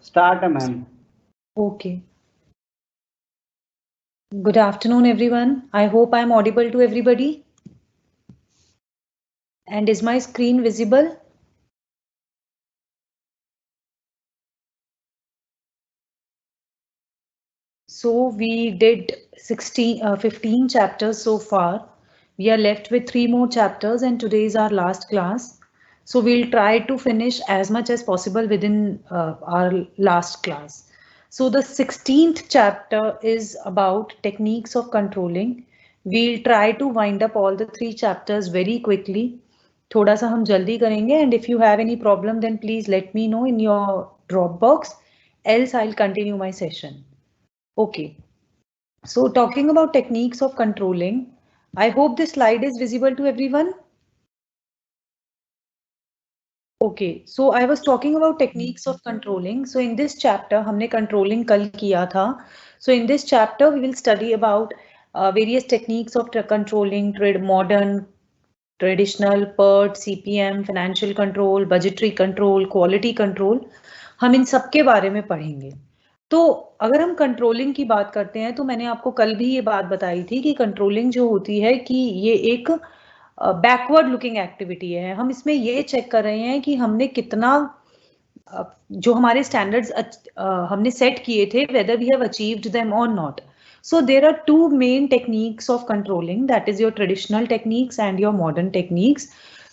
Start, ma'am. Okay. Good afternoon, everyone. I hope I'm audible to everybody. And is my screen visible? So we did 15 chapters so far. We are left with 3 more chapters and today is our last class. So we'll try to finish as much as possible within our last class. So the 16th chapter is about techniques of controlling. We'll try to wind up all the 3 chapters very quickly. थोड़ा सा हम जल्दी करेंगे and if you have any problem then please let me know in your Dropbox, else I'll continue my session. Okay, so talking about techniques of controlling, I hope this slide is visible to everyone. Okay, so I was talking about techniques of controlling. So in this chapter, हमने controlling कल किया था. So in this chapter, we will study about various techniques of controlling, modern, traditional, PERT, CPM, financial control, budgetary control, quality control. हम इन सब के बारे में पढ़ेंगे. तो अगर हम कंट्रोलिंग की बात करते हैं तो मैंने आपको कल भी ये बात बताई थी कि कंट्रोलिंग जो होती है कि ये एक बैकवर्ड लुकिंग एक्टिविटी है. हम इसमें ये चेक कर रहे हैं कि हमने कितना जो हमारे स्टैंडर्ड्स हमने सेट किए थे whether we have achieved them or not. So there are two main techniques of controlling, that is your traditional techniques and your modern techniques.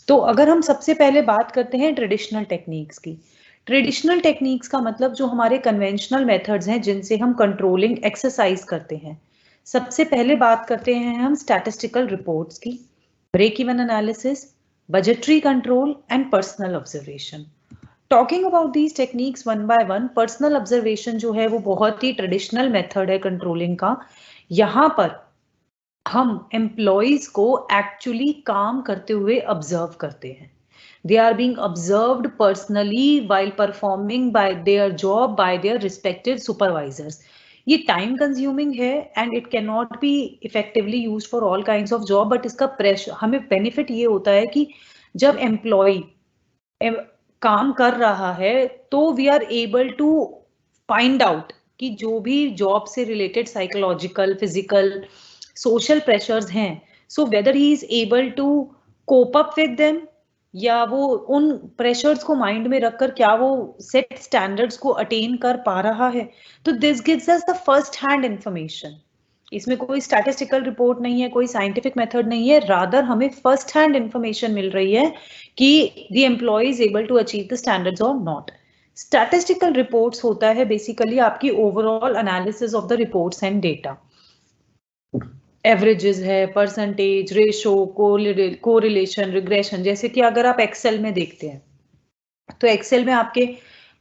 तो अगर हम सबसे पहले बात करते हैं ट्रेडिशनल टेक्निक्स की. ट्रेडिशनल टेक्निक्स का मतलब जो हमारे कन्वेंशनल मेथड्स हैं जिनसे हम कंट्रोलिंग एक्सरसाइज करते हैं. सबसे पहले बात करते हैं हम स्टैटिस्टिकल रिपोर्ट्स की, break even analysis, budgetary control and personal observation. Talking about these techniques one by one. Personal observation जो है वो बहुत ही ट्रेडिशनल मेथड है कंट्रोलिंग का. यहाँ पर हम एम्प्लॉइज को एक्चुअली काम करते हुए ऑब्जर्व करते हैं. They are being observed personally while performing by their job by their respective supervisors. ये टाइम कंज्यूमिंग है and it can not be effectively use for all kinds of job, but इसका pressure हमें benefit ये होता है कि जब employ काम कर रहा है तो we are able to find out कि जो भी जॉब से related psychological, physical, social pressures हैं, so whether he is able to cope up with them या वो उन प्रेशर्स को माइंड में रखकर क्या वो सेट स्टैंडर्ड्स को अटेन कर पा रहा है. तो this gives us the first hand information. इसमें कोई स्टैटिस्टिकल रिपोर्ट नहीं है, कोई साइंटिफिक मेथड नहीं है, रादर हमें फर्स्ट हैंड इंफॉर्मेशन मिल रही है कि the employee is able to achieve the standards और नॉट. स्टैटिस्टिकल रिपोर्ट्स होता है बेसिकली आपकी overall analysis of the reports and data. Averages है, परसेंटेज, रेशो, कोरिलेशन, रिग्रेशन. जैसे कि अगर आप एक्सेल में देखते हैं तो एक्सेल में आपके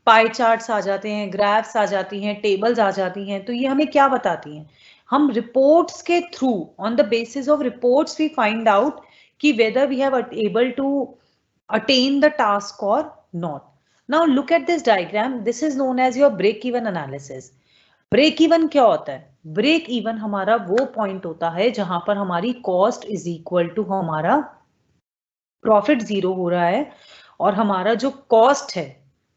पाई चार्ट्स आ जाते हैं, ग्राफ्स आ जाती हैं, टेबल्स आ जाती हैं. तो ये हमें क्या बताती हैं? हम रिपोर्ट्स के थ्रू, on the basis of reports we find out कि whether we have able to attain the task or not. Now look at this diagram. This is known as your break even analysis. Break even क्या होता है? Break even हमारा वो point होता है जहां पर हमारी कॉस्ट इज इक्वल टू हमारा प्रॉफिट जीरो हो रहा है और हमारा जो कॉस्ट है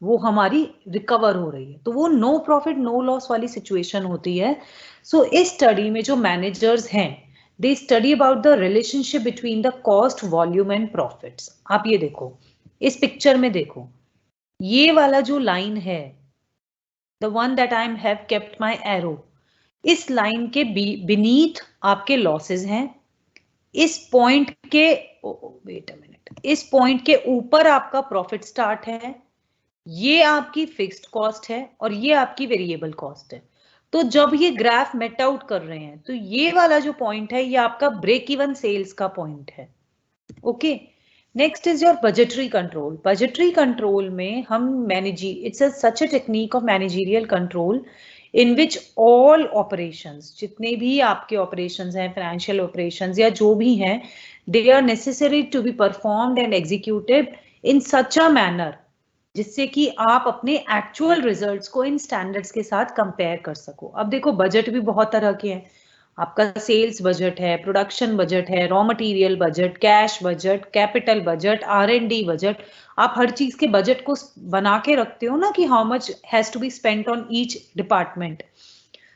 वो हमारी रिकवर हो रही है. तो वो नो प्रॉफिट नो लॉस वाली सिचुएशन होती है. सो इस स्टडी में जो मैनेजर्स हैं they study about the relationship between the cost, volume and profits. आप ये देखो, इस पिक्चर में देखो, ये वाला जो लाइन है, the one that I have kept my arrow, इस लाइन के beneath आपके लॉसेस हैं. इस पॉइंट के वेट अ मिनट, इस पॉइंट के ऊपर आपका प्रॉफिट स्टार्ट है. ये आपकी फिक्स्ड कॉस्ट है और ये आपकी वेरिएबल कॉस्ट है. तो जब ये ग्राफ मेट आउट कर रहे हैं तो ये वाला जो पॉइंट है ये आपका ब्रेक इवन सेल्स का पॉइंट है. Okay, next is your budgetary control. Budgetary control में हम it's such a technique of managerial control in which all operations, जितने भी आपके ऑपरेशंस हैं, फाइनेंशियल ऑपरेशंस या जो भी हैं, they are necessary to be performed and executed in such a manner जिससे कि आप अपने एक्चुअल रिजल्ट्स को इन स्टैंडर्ड्स के साथ कंपेयर कर सको. अब देखो, बजट भी बहुत तरह के हैं. आपका सेल्स बजट है, प्रोडक्शन बजट है, raw material budget, cash budget, capital budget, R&D budget, आप हर चीज के बजट को बना के रखते हो ना कि how much has to be spent on each department.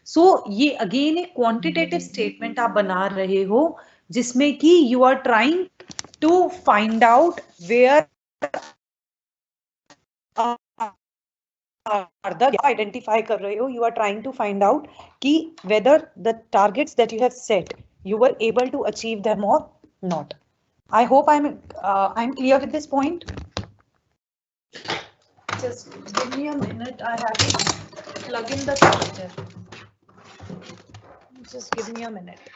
So ये अगेन एक क्वांटिटेटिव स्टेटमेंट आप बना रहे हो जिसमें कि you are trying to find out where identify कर रहे हो, you are trying to find out कि whether the targets that you have set you were able to achieve them or not. I hope I am clear with this point. Just give me a minute, I have to plug in the charger. Just give me a minute.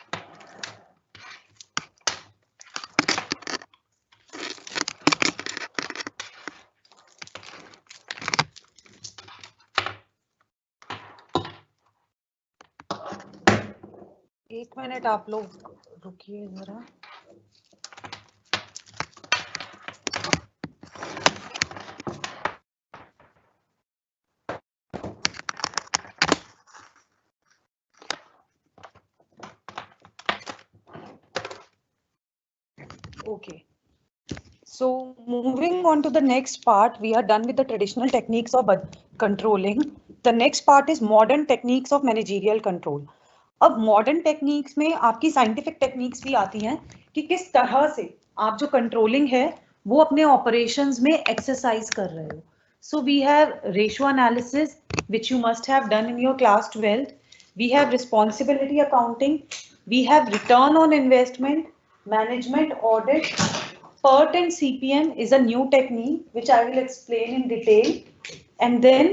एक minute आप लोग रुकिए जरा। Okay. So moving on to the next part, we are done with the traditional techniques of controlling. The next part is modern techniques of managerial control. अब modern techniques में आपकी scientific techniques भी आती हैं कि किस तरह से आप जो कंट्रोलिंग है वो अपने ऑपरेशंस में एक्सरसाइज कर रहे हो। So we have ratio analysis which you must have done in your class 12th. We have responsibility accounting, we have return on investment, management audit, PERT and CPM is a new technique which I will explain in detail. And then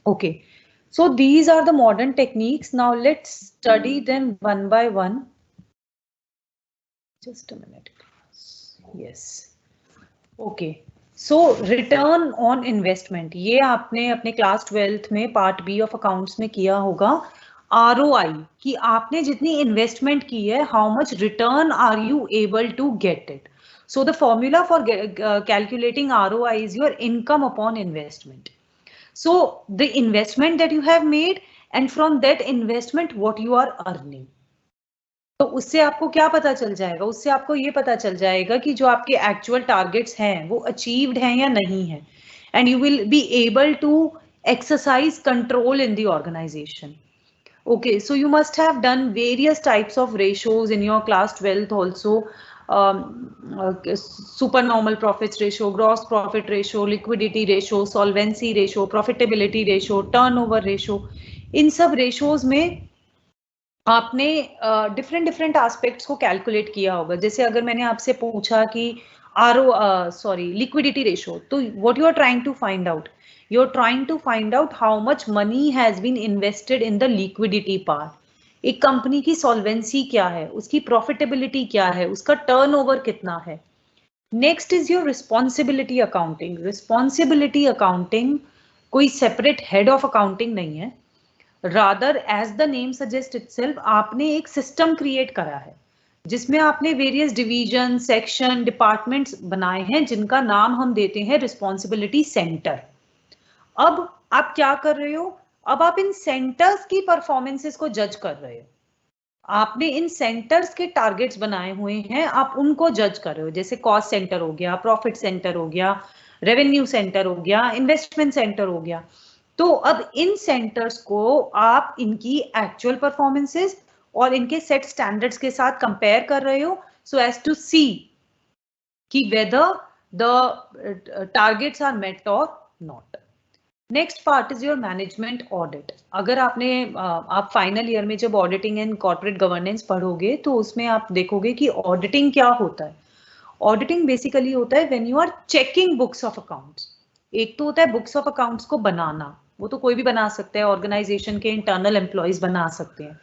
okay, so these are the modern techniques. Now let's study them one by one. Just a minute. Yes. Okay. So return on investment, ये आपने अपने class 12th में part B of accounts में किया होगा। ROI कि आपने जितनी इन्वेस्टमेंट की है, how much return are you able to get it. So the formula for calculating ROI is your income upon investment. So the investment that you have made and from that investment what you are earning. तो उससे आपको क्या पता चल जाएगा, उससे आपको ये पता चल जाएगा कि जो आपके एक्चुअल टारगेट्स हैं वो अचीव्ड हैं या नहीं है, and you will be able to exercise control in the organisation. Okay, so you must have done various types of ratios in your class 12th also. Supernormal profits ratio, gross profit ratio, liquidity ratio, solvency ratio, profitability ratio, turnover ratio. इन सब ratios में आपने different different aspects को calculate किया होगा। जैसे अगर मैंने आपसे पूछा कि लिक्विडिटी रेशियो, तो what you are trying to find out, you are trying to find out how much money has been invested in the liquidity part. एक कंपनी की सॉल्वेंसी क्या है, उसकी प्रॉफिटेबिलिटी क्या है, उसका टर्नओवर कितना है। Next is your responsibility accounting. Responsibility accounting कोई सेपरेट हेड ऑफ अकाउंटिंग नहीं है, rather as the name suggest itself, आपने एक सिस्टम क्रिएट करा है जिसमें आपने वेरियस डिवीजन, सेक्शन, डिपार्टमेंट्स बनाए हैं जिनका नाम हम देते हैं रिस्पॉन्सिबिलिटी सेंटर। अब आप क्या कर रहे हो, अब आप इन सेंटर्स की परफॉर्मेंसेस को जज कर रहे हो। आपने इन सेंटर्स के टारगेट्स बनाए हुए हैं, आप उनको जज कर रहे हो। जैसे कॉस्ट सेंटर हो गया, प्रॉफिट सेंटर हो गया, रेवेन्यू सेंटर हो गया, इन्वेस्टमेंट सेंटर हो गया। तो अब इन सेंटर्स को आप इनकी एक्चुअल परफॉर्मेंसेस और इनके सेट स्टैंडर्ड्स के साथ कंपेयर कर रहे हो, सो एज टू सी कि whether the targets are met or not. Next part is your management audit. अगर आपने आप फाइनल ईयर में जब ऑडिटिंग एंड कॉर्पोरेट गवर्नेंस पढ़ोगे तो उसमें आप देखोगे कि ऑडिटिंग क्या होता है। ऑडिटिंग बेसिकली होता है when you are checking books of accounts. एक तो होता है बुक्स ऑफ अकाउंट्स को बनाना, वो तो कोई भी बना सकता है, ऑर्गेनाइजेशन के इंटरनल एम्प्लॉयज बना सकते हैं,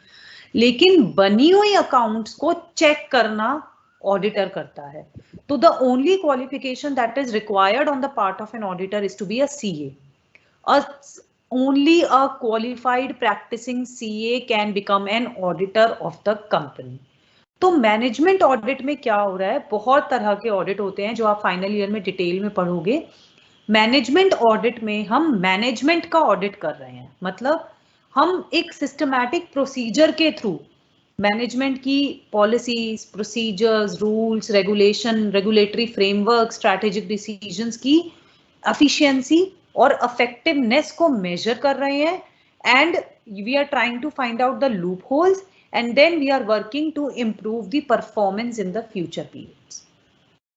लेकिन बनी हुई अकाउंट्स को चेक करना ऑडिटर करता है। तो the only qualification that is required on the part of an auditor is to be a CA. Only a qualified practicing CA can become an auditor of the company. तो management audit में क्या हो रहा है, बहुत तरह के audit होते हैं जो आप फाइनल ईयर में डिटेल में पढ़ोगे। मैनेजमेंट ऑडिट में हम मैनेजमेंट का ऑडिट कर रहे हैं, मतलब हम एक सिस्टमैटिक प्रोसीजर के थ्रू मैनेजमेंट की policies, procedures, rules, regulation, regulatory framework, strategic decisions की एफिशिएंसी और इफेक्टिवनेस को मेजर कर रहे हैं, and we are trying to find out the loopholes, and then we are working to improve the performance in the future periods.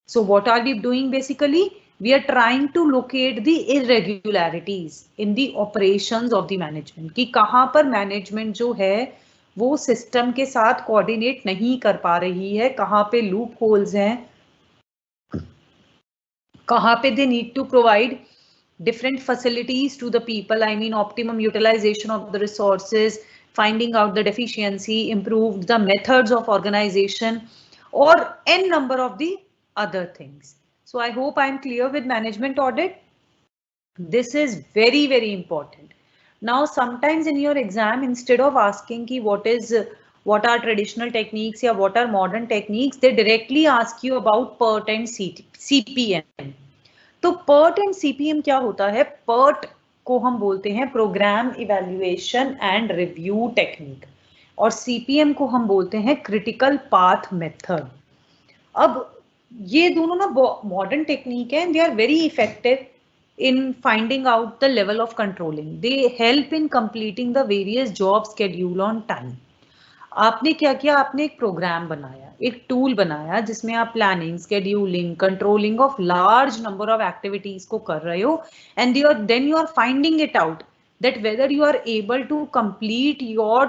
So what are we doing basically? We are trying to locate the irregularities in the operations of the management, कि कहाँ पर management जो है वो system के साथ coordinate नहीं कर पा रही है, कहाँ पे loop holes हैं, कहाँ पे they need to provide different facilities to the people, I mean optimum utilization of the resources, finding out the deficiency, improved the methods of organization, or n number of the other things. So I hope I'm clear with management audit. This is very, very important. Now, sometimes in your exam, instead of asking ki what are traditional techniques or what are modern techniques, they directly ask you about PERT and CPM. तो PERT and CPM क्या होता है? PERT को हम बोलते हैं programme evaluation and review technique, और CPM को हम बोलते हैं क्रिटिकल पाथ मेथड. अब ये दोनों ना मॉडर्न टेक्निक है, they are very effective in finding out the level of controlling. They help in completing the various job schedule on time. आपने क्या किया? आपने एक प्रोग्राम बनाया, एक टूल बनाया जिसमें आप planning, scheduling, controlling of large number of activities को कर रहे हो, and then you are finding it out that whether you are able to complete your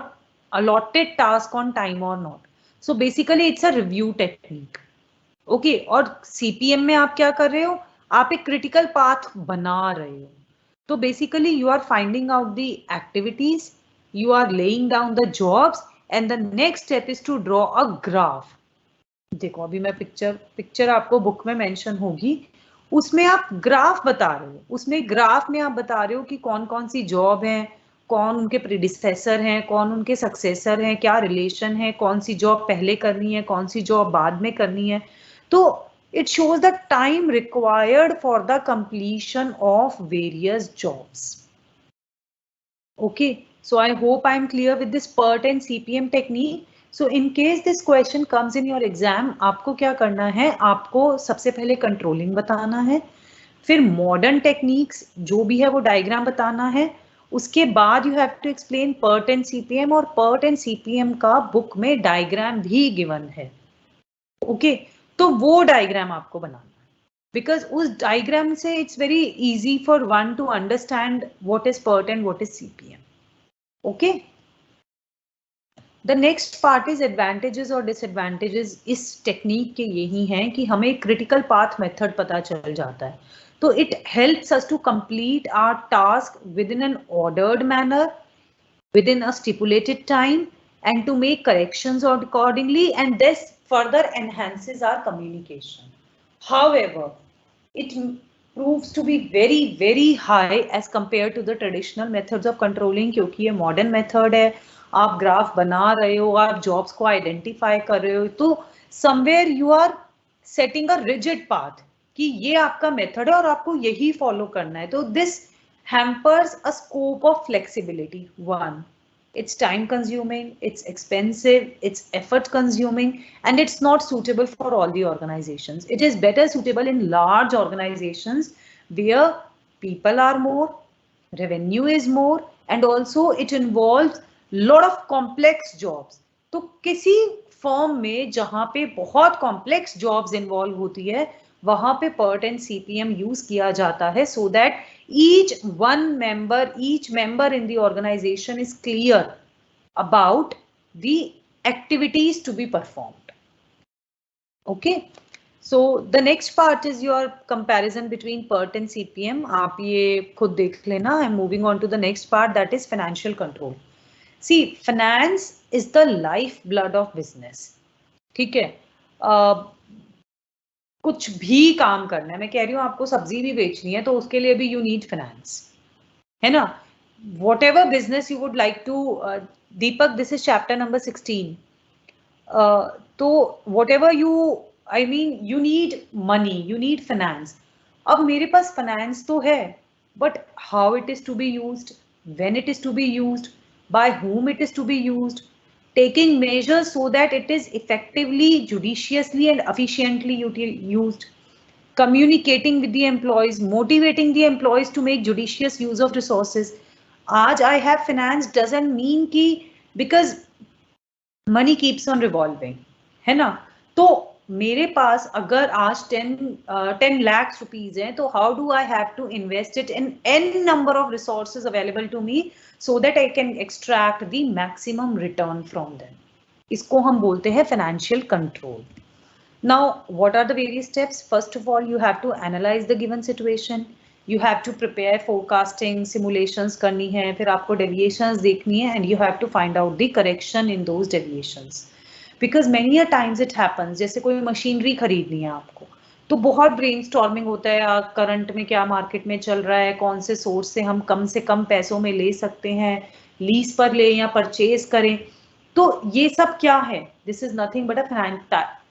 allotted task on time or not. So basically it's a review technique. Okay, और CPM में आप क्या कर रहे हो? आप एक क्रिटिकल पाथ बना रहे हो. तो basically you are finding out the activities, you are laying down the jobs, and the next step is to draw a graph. देखो अभी मैं पिक्चर आपको बुक में मेंशन होगी, उसमें आप ग्राफ बता रहे हो. उसमें ग्राफ में आप बता रहे हो कि कौन कौन सी जॉब है, कौन उनके प्रीडिसेसर हैं, कौन उनके सक्सेसर हैं, क्या रिलेशन है, कौन सी जॉब पहले करनी है, कौन सी जॉब बाद में करनी है. तो it shows the time required for the completion of various jobs. Okay, so I hope I am clear with this PERT and CPM technique. So in case this question comes in your exam, आपको क्या करना है? आपको सबसे पहले controlling बताना है, फिर मॉडर्न टेक्निक्स जो भी है वो डायग्राम बताना है, उसके बाद you have to explain PERT and CPM, और PERT एंड CPM का बुक में डायग्राम भी गिवन है. ओके, तो वो डायग्राम आपको बनाना है, बिकॉज उस डायग्राम से it's very easy for one two understand what is PERT and what is CPM. Okay, the next part is advantages और डिसएडवांटेजेस. इस टेक्निक के यही हैं कि हमें क्रिटिकल पाथ मेथड पता चल जाता है, तो it helps us to complete our task within an ordered manner, within a stipulated time, and to make corrections accordingly, and this further enhances our communication. However, it proves to be very, very high as compared to the traditional methods of controlling, क्योंकि ये modern method है. आप graph बना रहे हो, आप jobs को identify कर रहे हो, तो somewhere you are setting a rigid path कि ये आपका मेथड है और आपको यही फॉलो करना है. तो this hampers a scope of flexibility. One, it's time consuming, it's expensive, it's effort consuming, and it's not suitable for all the organizations. It is better suitable in large organizations where people are more, revenue is more, and also it involves lot of complex jobs. तो किसी firm में जहां पे बहुत complex jobs involve होती है, वहां पे PERT एंड CPM यूज किया जाता है, so that each member in the organization is clear about the activities to be performed. Okay, so the next part is your comparison between PERT and CPM. आप ये खुद देख लेना. I'm moving on to the next part, that is financial control. See, finance is the lifeblood of business. ठीक है, कुछ भी काम करना है, मैं कह रही हूँ आपको सब्जी भी बेचनी है तो उसके लिए भी यू नीड फाइनेंस, है ना. whatever business you would like to, Deepak, this is chapter number 16. तो whatever you need money, you need finance. अब मेरे पास finance तो है, but how it is to be used, when it is to be used, by whom it is to be used, taking measures so that it is effectively, judiciously and efficiently used, communicating with the employees, motivating the employees to make judicious use of resources. Aaj I have finance doesn't mean ki because money keeps on revolving, है ना? तो मेरे पास अगर आज 10 lakhs rupees है, तो how do I have to invest it in n number of resources available to me so that I can extract the maximum return from them. इसको हम बोलते हैं financial control. Now, what are the various steps? First of all, you have to analyze the given situation. You have to prepare forecasting, simulations करनी है, फिर आपको deviations देखनी है, and you have to find out the correction in those deviations. Because many a times it happens, जैसे कोई machinery खरीदनी है आपको, तो बहुत ब्रेनस्टॉर्मिंग होता है, करंट में क्या मार्केट में चल रहा है, कौन से सोर्स से कम पैसों में ले सकते हैं, लीज पर ले या परचेज करें. तो ये सब क्या है? This is nothing but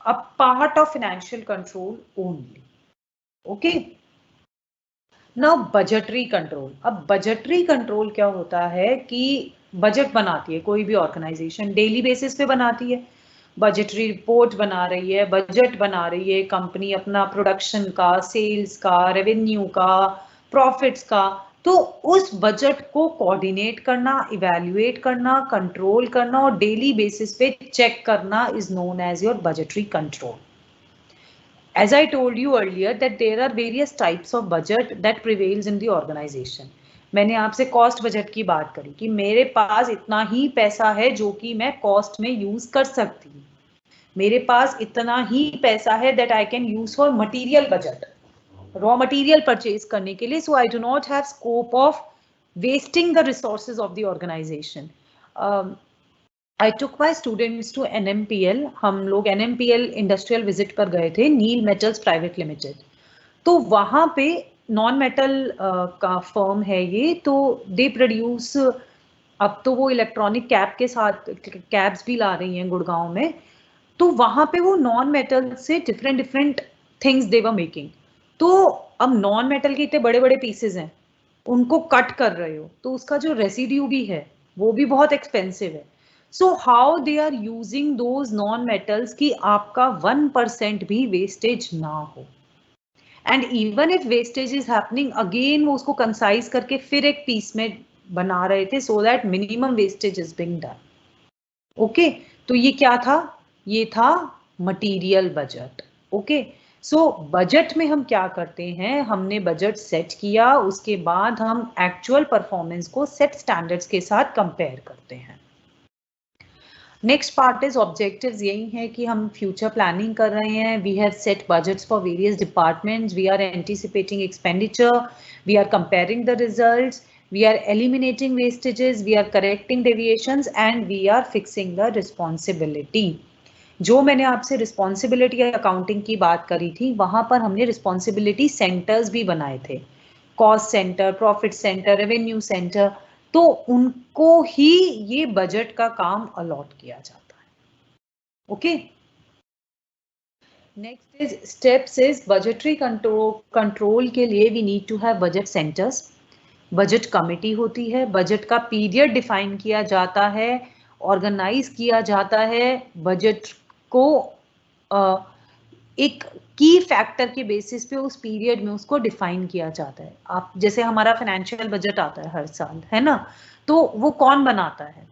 a part of financial control only. Okay. Now budgetary control. अब budgetary control क्या होता है कि बजट बनाती है कोई भी ऑर्गेनाइजेशन, डेली बेसिस पे बनाती है, बजटरी रिपोर्ट बना रही है, बजट बना रही है कंपनी अपना प्रोडक्शन का, सेल्स का, रेवेन्यू का, प्रॉफिट्स का. तो उस बजट को कोऑर्डिनेट करना, इवैल्यूएट करना, कंट्रोल करना और डेली बेसिस पे चेक करना is known as your budgetary control. As I told you earlier that there are various types of budget that prevails in the organization. मैंने आपसे कॉस्ट बजट की बात करी कि मेरे पास इतना ही पैसा है जो कि मैं कॉस्ट में यूज कर सकती हूँ. मेरे पास इतना ही पैसा है that I can use for material budget, raw material purchase करने के लिए. So I do not have scope of wasting the resources of the organization. I took my students to NMPL. हम लोग NMPL इंडस्ट्रियल विजिट पर गए थे, नील metals private limited. तो वहाँ पे नॉन मेटल का फर्म है ये, तो दे प्रोड्यूस, अब तो वो इलेक्ट्रॉनिक कैप के साथ कैब्स भी ला रही हैं गुड़गांव में. तो वहाँ पे वो नॉन मेटल से different things they were making. तो अब नॉन मेटल के इतने बड़े बड़े पीसेज हैं, उनको कट कर रहे हो तो उसका जो रेसिड्यू भी है वो भी बहुत एक्सपेंसिव है. So how they are using those non-metals कि आपका 1% भी wastage ना हो. And even if wastage is happening, again वो उसको concise करके फिर एक piece में बना रहे थे so that minimum wastage is being done. Okay, तो ये क्या था? ये था material budget. Okay, so budget में हम क्या करते हैं? हमने budget set किया, उसके बाद हम actual performance को set standards के साथ compare करते हैं. Next part is objectives. यही है कि हम फ्यूचर प्लानिंग कर रहे हैं. We have set budgets for various departments. We are anticipating expenditure. We are comparing the results. We are eliminating wastages. We are correcting deviations and we are fixing the responsibility. जो मैंने आपसे responsibility accounting की बात करी थी, वहां पर हमने रिस्पॉन्सिबिलिटी सेंटर्स भी बनाए थे. Cost centre, profit centre, revenue centre. तो उनको ही ये बजट का काम अलॉट किया जाता है. Okay. Next is steps is budgetary control के लिए we need to have budget centres. Budget committee होती है, बजट का पीरियड डिफाइन किया जाता है, ऑर्गेनाइज किया जाता है. बजट को एक की फैक्टर के बेसिस पे उस पीरियड में उसको डिफाइन किया जाता है. आप जैसे हमारा फाइनेंशियल बजट आता है हर साल, है ना, तो वो कौन बनाता है?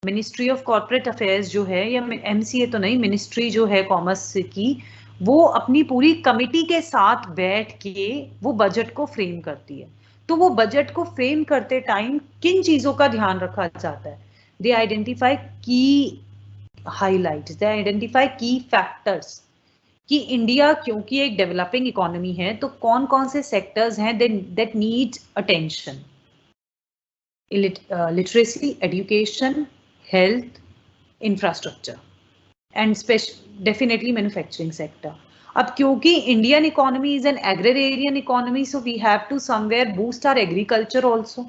मिनिस्ट्री ऑफ कॉर्पोरेट अफेयर्स जो है, या MCA तो नहीं, मिनिस्ट्री जो है कॉमर्स की, वो अपनी पूरी कमिटी के साथ बैठ के वो बजट को फ्रेम करती है. तो वो बजट को फ्रेम करते टाइम किन चीजों का ध्यान रखा जाता है? दे आइडेंटिफाई की हाईलाइट्स, दे आइडेंटिफाई की फैक्टर्स कि इंडिया क्योंकि एक डेवलपिंग इकोनॉमी है, तो कौन कौन से सेक्टर्स हैं that need attention. Literacy, education, health, infrastructure and definitely manufacturing sector. अब क्योंकि Indian economy is an agrarian economy, so we have to somewhere boost our agriculture also.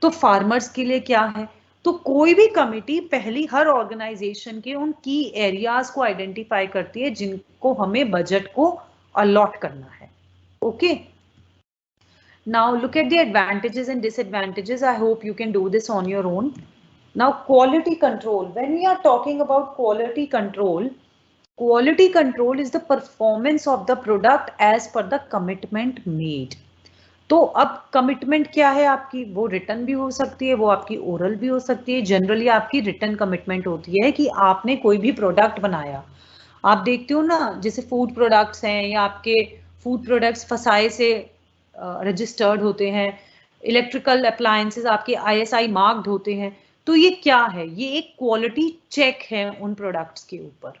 तो फार्मर्स के लिए क्या है? तो कोई भी कमिटी पहली हर ऑर्गेनाइजेशन के उन की एरियाज को आइडेंटिफाई करती है जिनको हमें बजट को अलॉट करना है. Okay. Now look at the advantages and disadvantages. I hope you can do this on your own. Now quality control, when we are talking about quality control is the performance of the product as per the commitment made. तो अब commitment क्या है आपकी, वो return भी हो सकती है, वो आपकी ओरल भी हो सकती है। जनरली आपकी रिटर्न कमिटमेंट होती है कि आपने कोई भी प्रोडक्ट बनाया, आप देखते हो ना, जैसे फूड प्रोडक्ट्स हैं या आपके फूड प्रोडक्ट्स फसाए से रजिस्टर्ड होते हैं, इलेक्ट्रिकल अप्लायंसेस आपके ISI मार्क्ड होते हैं। तो ये क्या है, ये एक क्वालिटी चेक है उन प्रोडक्ट्स के ऊपर।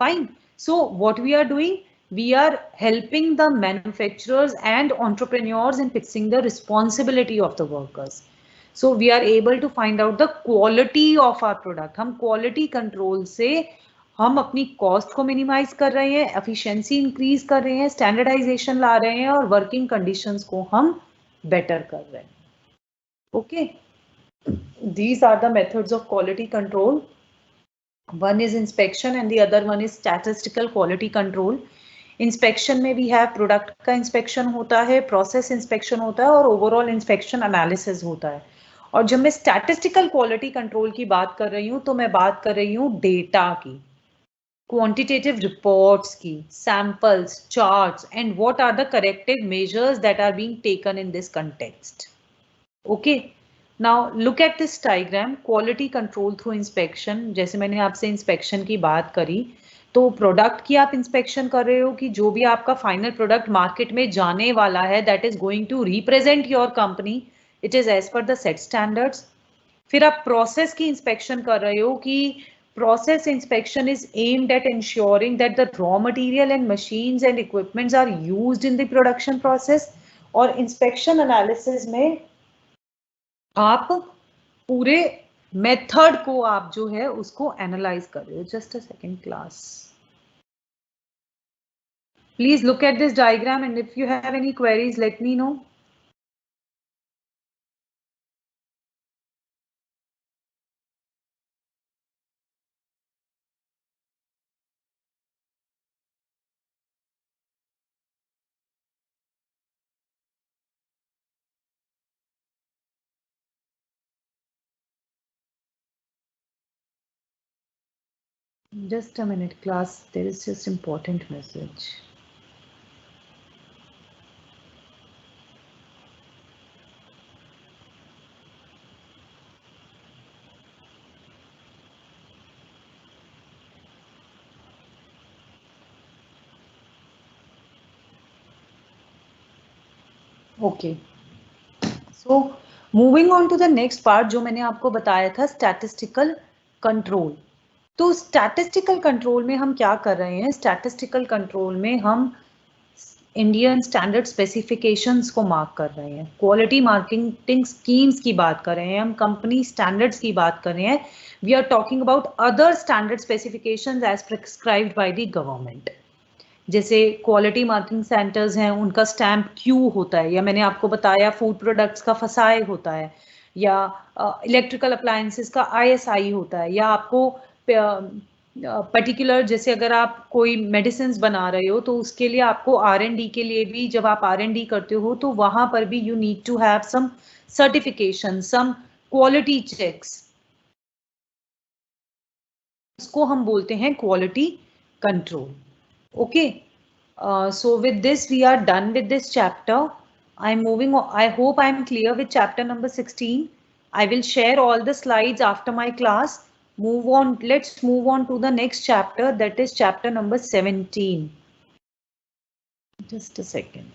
Fine, so what we are doing, we are helping the manufacturers and entrepreneurs in fixing the responsibility of the workers. So we are able to find out the quality of our product. हम quality control से हम अपनी cost को minimise कर रहे हैं, efficiency increase कर रहे हैं, स्टैंडर्डाइजेशन ला रहे हैं और वर्किंग कंडीशंस को हम बेटर कर रहे हैं. Okay, these are the methods of quality control. One is inspection and the other one is statistical quality control. Inspection में भी है, प्रोडक्ट का इंस्पेक्शन होता है, प्रोसेस इंस्पेक्शन होता है और ओवरऑल इंस्पेक्शन एनालिसिस होता है. और जब मैं स्टैटिस्टिकल क्वालिटी कंट्रोल की बात कर रही हूँ तो मैं बात कर रही हूँ डेटा की, क्वांटिटेटिव रिपोर्ट्स की, samples, charts and what are the corrective measures that are being taken in this context. Okay, now look at this diagram, quality control through inspection. जैसे मैंने आपसे इंस्पेक्शन की बात करी, तो प्रोडक्ट की आप इंस्पेक्शन कर रहे हो कि जो भी आपका फाइनल प्रोडक्ट मार्केट में जाने वाला है, that is going to represent your company, it is as per the set standards. फिर आप प्रोसेस की इंस्पेक्शन कर रहे हो कि process inspection is aimed at ensuring that the raw material and machines and equipments are used in the production process. और inspection analysis में आप पूरे मेथड को आप जो है उसको एनालाइज कर रहे हो. Just a second class, please look at this diagram and if you have any queries let me know. Just a minute class, there is just important message. Okay, so moving on to the next part, जो मैंने आपको बताया था statistical control. तो statistical control में हम क्या कर रहे हैं, statistical control में हम इंडियन स्टैंडर्ड स्पेसिफिकेशंस को मार्क कर रहे हैं, क्वालिटी मार्केटिंग स्कीम्स की बात कर रहे हैं, हम कंपनी स्टैंडर्ड्स की बात कर रहे हैं. We are talking about other standard specifications as prescribed by the government. जैसे क्वालिटी मार्किंग सेंटर्स हैं, उनका स्टैम्प क्यू होता है, या मैंने आपको बताया फूड प्रोडक्ट्स का फसाए होता है, या इलेक्ट्रिकल अप्लायंसेस का ISI होता है, या आपको पर्टिकुलर जैसे अगर आप कोई मेडिसिन बना रहे हो तो उसके लिए आपको R&D के लिए भी, जब आप R&D करते हो तो वहां पर भी you need to have some certification, some quality checks. इसको हम बोलते हैं quality control. Okay, so with this we are done with this chapter. I'm moving on. I hope I'm clear with chapter number 16. I will share all the slides after my class. Move on. Let's move on to the next chapter, that is chapter number 17. Just a second.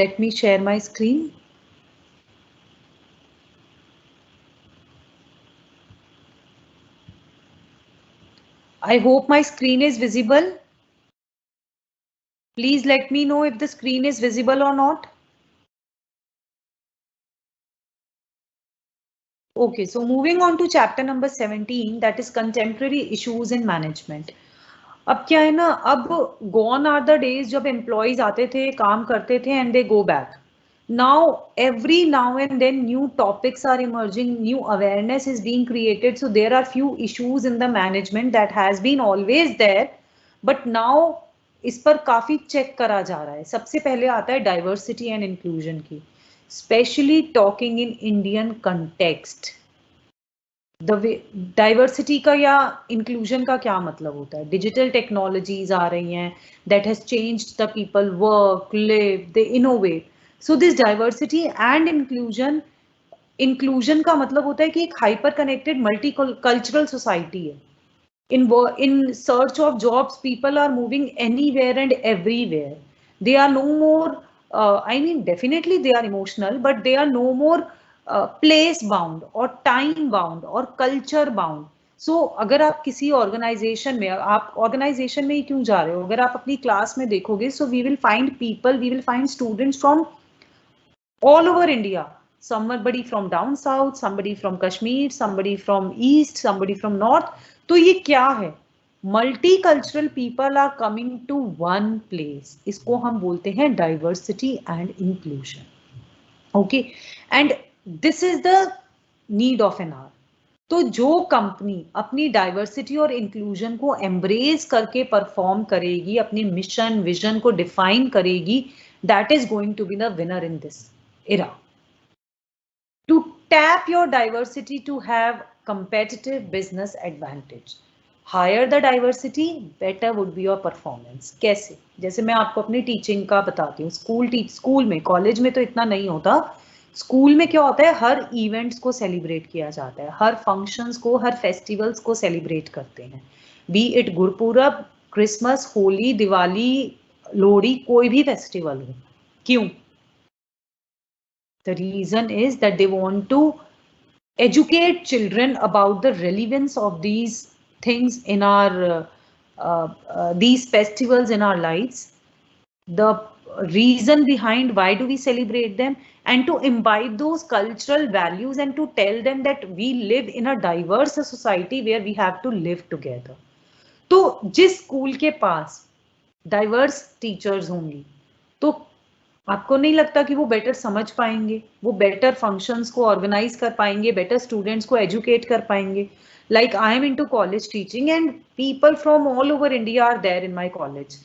Let me share my screen. I hope my screen is visible. Please let me know if the screen is visible or not. Okay, so moving on to chapter number 17, that is contemporary issues in management. अब क्या है ना, अब gone are the days जब employees आते थे, काम करते थे and they go back. Now, every now and then new topics are emerging, new awareness is being created. So there are few issues in the management that has been always there, but now इस पर काफी check करा जा रहा है. सबसे पहले आता है diversity and inclusion की. especially talking in Indian context. The way diversity का या इंक्लूजन का क्या मतलब होता है? डिजिटल टेक्नोलॉजीज आ रही हैं, that has changed the people work, live, they innovate. So this diversity and inclusion का मतलब होता है कि एक hyper connected multi cultural society है. In search of jobs, people are moving anywhere and everywhere. They are no more, I mean, definitely they are emotional, but they are no more place bound or time bound or culture bound. So अगर आप किसी organisation में, आप organisation में ही क्यों जा रहे हो, अगर आप अपनी क्लास में देखोगे, so we will find people, we will find students from all over India. Somebody from down south, somebody from Kashmir, somebody from east, somebody from north. तो ये क्या है? Multicultural people are coming to one place. इसको हम बोलते हैं diversity and inclusion. Okay, and this is the need of an hour. तो जो कंपनी अपनी डाइवर्सिटी और इंक्लूजन को एम्ब्रेस करके परफॉर्म करेगी, अपनी मिशन विजन को डिफाइन करेगी, that is going to be the winner in this era. To tap your diversity to have competitive business advantage. Higher the diversity, better would be your performance. कैसे? जैसे मैं आपको अपनी teaching का बताती हूँ. स्कूल में, कॉलेज में तो इतना नहीं होता. स्कूल में क्या होता है, हर इवेंट्स को सेलिब्रेट किया जाता है, हर फंक्शंस को, हर फेस्टिवल्स को सेलिब्रेट करते हैं. B it Gurpurab, Christmas, Holi, Diwali, Lohri, कोई भी फेस्टिवल हो. क्यों? The reason is that they want to educate children about the relevance of these things in our these festivals in our lives, the reason behind why do we celebrate them, and to imbibe those cultural values and to tell them that we live in a diverse society where we have to live together. तो जिस school के पास diverse teachers होंगी, तो आपको नहीं लगता कि वो बेटर समझ पाएंगे, वो बेटर फंक्शंस को ऑर्गेनाइज कर पाएंगे, बेटर स्टूडेंट्स को एजुकेट कर पाएंगे? Like I am into college teaching and people from all over India are there in my college.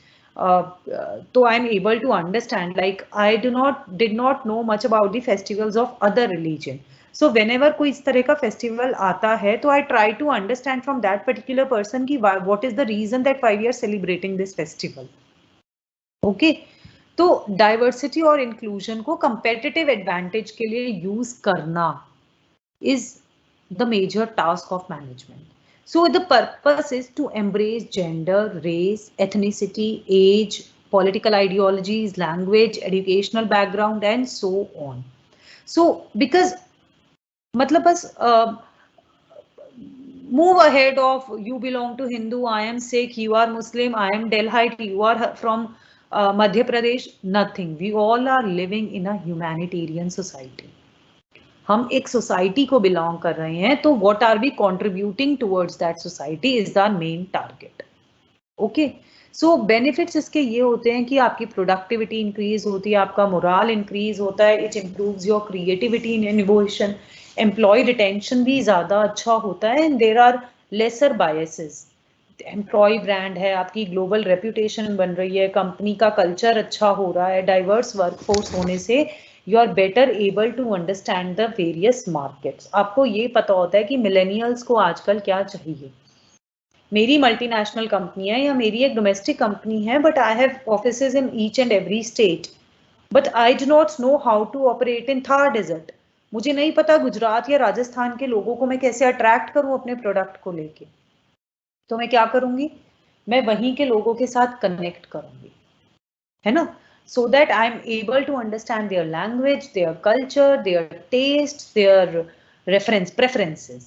तो I am able to understand, like I did not know much about the festivals of other religion. So whenever कोई इस तरह का festival आता है, तो I try to understand from that particular person कि what is the reason that why we are celebrating this festival. Okay. तो diversity और इंक्लूजन को कंपेटिटिव एडवांटेज के लिए यूज करना is the major task of management. So the purpose is to embrace gender, race, ethnicity, age, political ideologies, language, educational background and so on. So because मतलब बस move ahead of you belong to Hindu, I am Sikh, you are Muslim, I am Delhite, you are from Madhya Pradesh, nothing. We all are living in a humanitarian society. हम एक society को belong कर रहे हैं, तो what are we contributing towards that society is the main target. Okay. So benefits इसके ये होते हैं कि आपकी प्रोडक्टिविटी इंक्रीज होती है, आपका मोरल इंक्रीज होता है, it improves your creativity in innovation, employee retention भी ज्यादा अच्छा होता है, and there are lesser biases. Employee brand है, आपकी ग्लोबल रेप्यूटेशन बन रही है, कंपनी का कल्चर अच्छा हो रहा है, डाइवर्स वर्कफोर्स होने से you are better able to understand the various markets. आपको ये पता होता है कि मिलेनियल्स को आजकल क्या चाहिए. मेरी मल्टीनेशनल कंपनी है या मेरी एक डोमेस्टिक कंपनी है, but I have offices in each and every state, but I do not know how to operate in Thar desert. मुझे नहीं पता गुजरात या राजस्थान के लोगों को मैं कैसे अट्रैक्ट करूं अपने प्रोडक्ट को लेके. तो मैं क्या करूंगी, मैं वहीं के लोगों के साथ कनेक्ट करूंगी, है ना, so that I am able to understand their language, their culture, their taste, their preferences.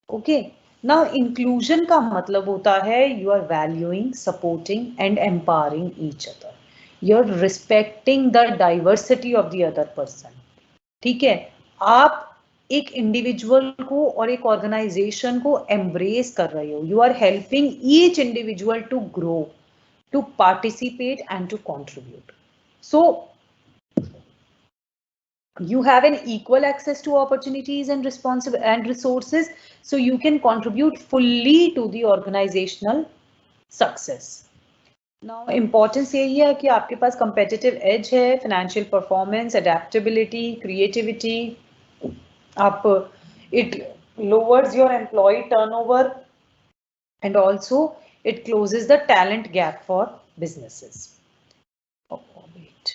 Okay. Now inclusion का मतलब होता है you are valuing, supporting and empowering each other. You are respecting the diversity of the other person. ठीक है, आप एक individual को और एक ऑर्गेनाइजेशन को एम्ब्रेस कर रहे हो. You are helping each individual to grow, to participate and to contribute. So you have an equal access to opportunities and resources, so you can contribute fully to the organizational success. Now importance यही है कि आपके पास competitive edge है, financial performance, adaptability, creativity, आप it lowers your employ turnover and also it closes the talent gap for businesses. Oh, wait.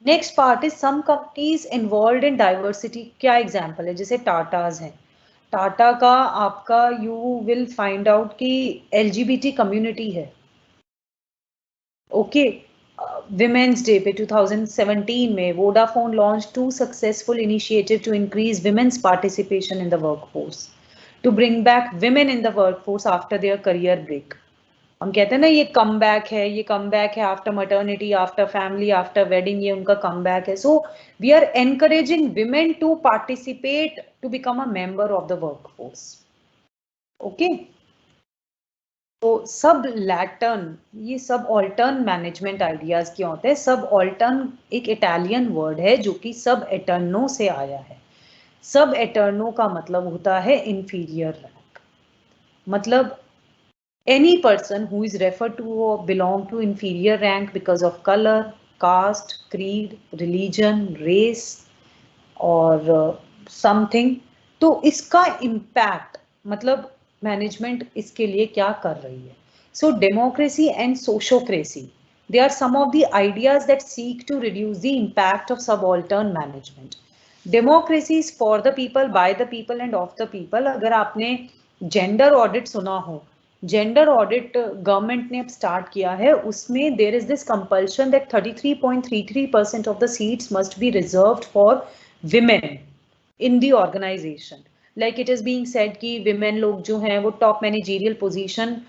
Next part is some companies involved in diversity. क्या example है? जैसे Tatas हैं, टाटा का आपका you will find out कि LGBT community है. Okay, Women's Day पे 2017 में Vodafone launched 2 successful initiatives to increase women's participation in the workforce, to bring back women in the workforce after their career break. हम कहते हैं ना ये come back है, ये कम बैक है after maternity, after family, after wedding, ये उनका कम बैक है. So we are encouraging women to participate to become a member of the workforce. Okay, तो सब लैटर्न, ये सब ऑल्टर्न मैनेजमेंट आइडियाज क्या होते हैं. सब ऑल्टर्न एक इटालियन वर्ड है जो कि सब एटर्नो से आया है. सब एटर्नो का मतलब होता है इंफीरियर रैंक. मतलब any person who is referred to or belong to inferior rank because of color, caste, creed, religion, race or something, तो इसका impact मतलब management इसके लिए क्या कर रही है. So democracy and sociocracy, they are some of the ideas that seek to reduce the impact of subaltern management. Democracy is for the people, by the people and of the people. अगर आपने gender audit सुना हो, gender audit government ने अब start किया है, उसमें there is this compulsion that 33.33% of the seats must be reserved for women in the organisation. Like it is being said कि विमेन लोग जो हैं वो टॉप मैनेजरियल पोजीशन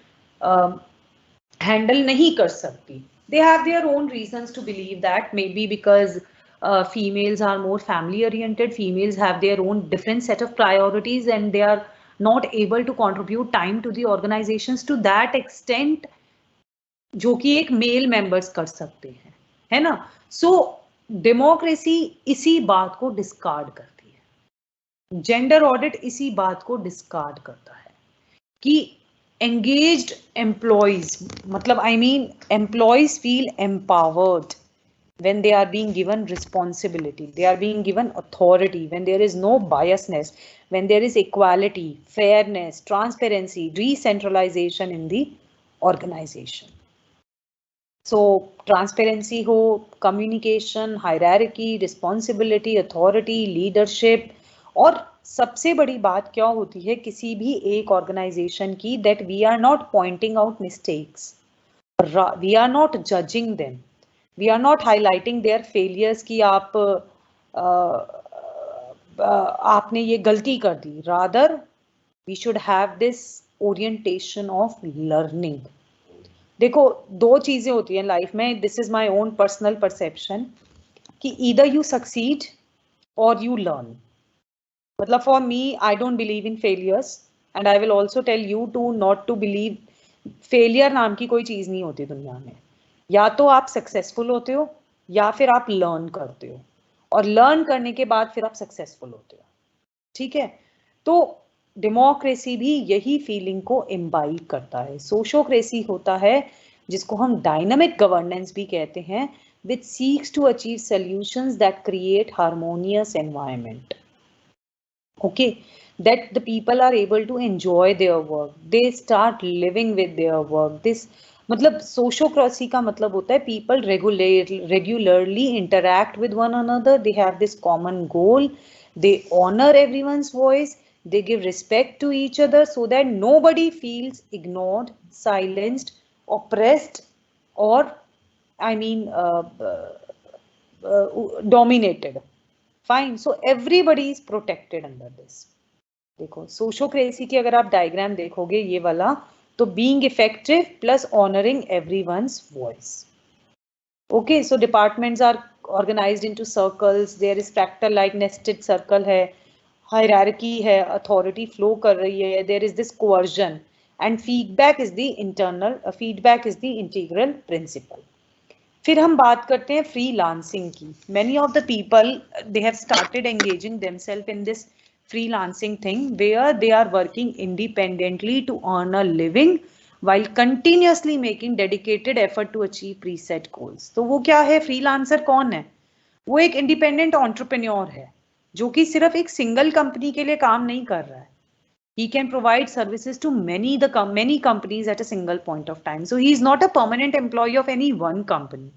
हैंडल नहीं कर सकती. They have their own reasons to believe that, maybe because females are more family oriented, females have their own different set of priorities and they are not able to contribute time to the organizations to that extent जो कि एक male members कर सकते हैं, है ना. सो democracy इसी बात को डिस्कार्ड करती है, जेंडर ऑडिट इसी बात को डिस्कार्ड करता है कि engaged employees, मतलब I mean employees feel empowered when they are being given responsibility, they are being given authority, when there is no biasness, when there is equality, fairness, transparency, decentralization in the organization. So transparency ho, communication, hierarchy, responsibility, authority, leadership, और सबसे बड़ी बात क्या होती है किसी भी एक ऑर्गेनाइजेशन की, that we are not pointing out mistakes, we are not judging them, we are not highlighting their failures कि आपने ये गलती कर दी. rather we should have this orientation of learning. देखो दो चीजें होती हैं लाइफ में, this is my own personal perception, कि ईदर यू सक्सीड और यू लर्न. मतलब for me I don't believe in failures and I will also tell you to not to believe. Failure नाम की कोई चीज नहीं होती दुनिया में. या तो आप सक्सेसफुल होते हो या फिर आप लर्न करते हो, और लर्न करने के बाद फिर आप सक्सेसफुल होते हो. ठीक है, तो डेमोक्रेसी भी यही फीलिंग को इम्बाइब करता है. सोशोक्रेसी होता है जिसको हम डायनामिक गवर्नेंस भी कहते हैं, which seeks to achieve solutions that create harmonious environment. Okay, that the people are able to enjoy their work, they start living with their work. This मतलब सोशोक्रेसी का मतलब होता है people regularly interact with one another, they have this common goal, they honor everyone's voice, they give respect to each other so that nobody feels ignored, silenced, oppressed, or I mean dominated. Fine, so everybody is protected under this. देखो सोशोक्रेसी की अगर आप diagram देखोगे ये वाला, तो being effective plus honoring everyone's voice. Okay, so departments are organized into circles, there is fractal like nested circle है, hierarchy है, authority flow कर रही है, there is this coercion, and feedback is the integral principle. फिर हम बात करते हैं freelancing की. Many of the people they have started engaging themselves in this freelancing thing where they are working independently to earn a living while continuously making dedicated effort to achieve preset goals. तो वो क्या है, freelancer कौन है? वो एक independent entrepreneur है जो कि सिर्फ एक सिंगल कंपनी के लिए काम नहीं कर रहा है. He can provide services to many companies at a single point of time. So he is not a permanent employee of any one company.